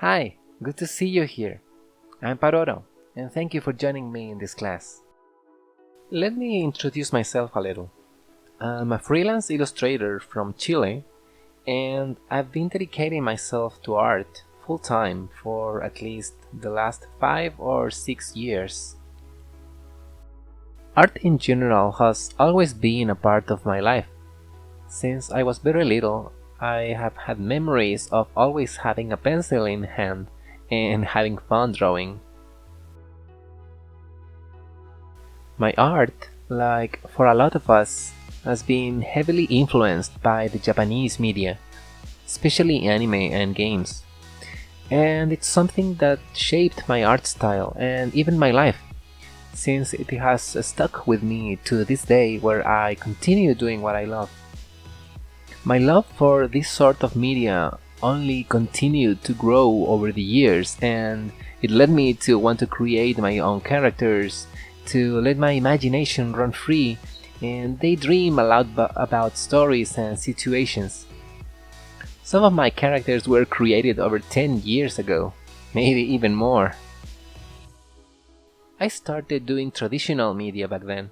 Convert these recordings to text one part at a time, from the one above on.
Hi, good to see you here. I'm Paroro, and thank you for joining me in this class. Let me introduce myself a little. I'm a freelance illustrator from Chile, and I've been dedicating myself to art full time for at least the last 5 or 6 years. Art in general has always been a part of my life. Since I was very little, I have had memories of always having a pencil in hand and having fun drawing. My art, like for a lot of us, has been heavily influenced by the Japanese media, especially anime and games. And it's something that shaped my art style and even my life, since it has stuck with me to this day where I continue doing what I love. My love for this sort of media only continued to grow over the years, and it led me to want to create my own characters, to let my imagination run free and daydream aloud about stories and situations. Some of my characters were created over 10 years ago, maybe even more. I started doing traditional media back then.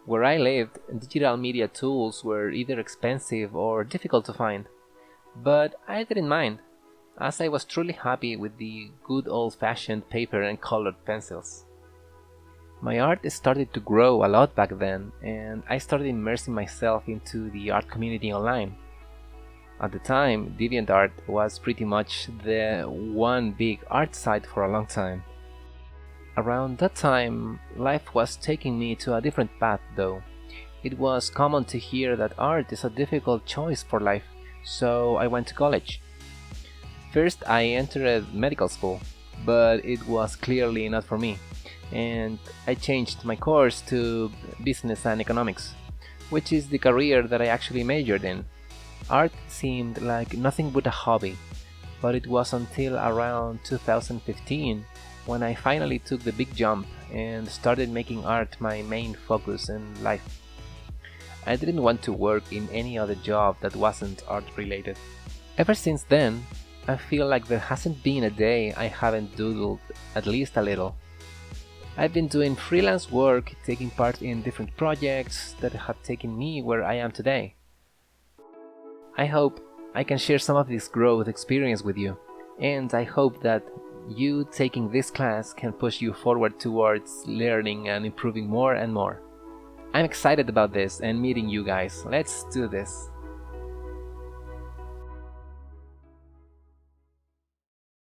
Where I lived, digital media tools were either expensive or difficult to find, but I didn't mind, as I was truly happy with the good old-fashioned paper and colored pencils. My art started to grow a lot back then, and I started immersing myself into the art community online. At the time, DeviantArt was pretty much the one big art site for a long time. Around that time, life was taking me to a different path though. It was common to hear that art is a difficult choice for life, so I went to college. First, I entered medical school, but it was clearly not for me, and I changed my course to business and economics, which is the career that I actually majored in. Art seemed like nothing but a hobby, but it was until around 2015 when I finally took the big jump and started making art my main focus in life. I didn't want to work in any other job that wasn't art related. Ever since then, I feel like there hasn't been a day I haven't doodled at least a little. I've been doing freelance work, taking part in different projects that have taken me where I am today. I hope I can share some of this growth experience with you, and I hope that you taking this class can push you forward towards learning and improving more and more. I'm excited about this and meeting you guys. Let's do this.